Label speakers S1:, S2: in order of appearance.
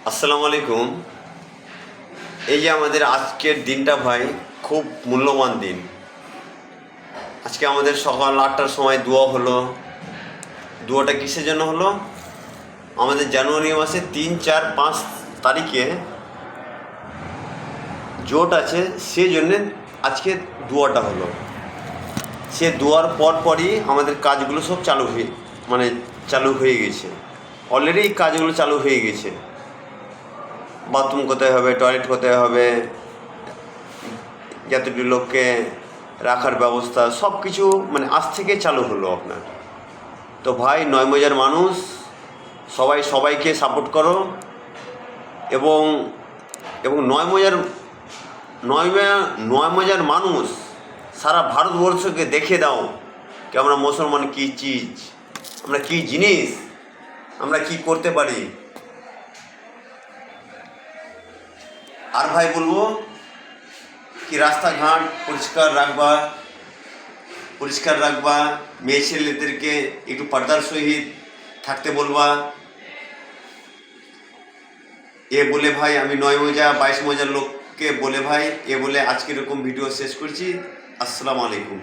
S1: আসসালামু আলাইকুম। এই যে আমাদের আজকের দিনটা ভাই খুব মূল্যবান দিন। আজকে আমাদের সকাল 8টার সময় দোয়া হলো। দোয়াটা কিসের জন্য হলো? আমাদের জানুয়ারি মাসে 3, 4, 5 তারিখে জোট আছে, সেই জন্যে আজকে দোয়াটা হলো। সে দোয়ার পরই আমাদের কাজগুলো সব চালু হয়ে গেছে। অলরেডি এই কাজগুলো চালু হয়ে গেছে। বাথরুম কোথায় হবে, টয়লেট কোথায় হবে, যতটি লোককে রাখার ব্যবস্থা সব কিছু আজ থেকে চালু হলো আপনার। তো ভাই, নয়মজার মানুষ সবাইকে সাপোর্ট করো এবং এবং নয়মজার মানুষ সারা ভারতবর্ষকে দেখে দাও যে আমরা মুসলমান কী চিজ, আমরা কী জিনিস, আমরা কি করতে পারি। আর ভাই বলবো কি, রাস্তাঘাট পরিষ্কার রাখবা, মেয়ে ছেলেদেরকে একটু পর্দার সহিত থাকতে বলবা। এ বলে ভাই আমি 9 মৌজা 22 মৌজার লোককে বলে ভাই এ বলে আজকে এরকম ভিডিও শেষ করছি। আসসালামু আলাইকুম।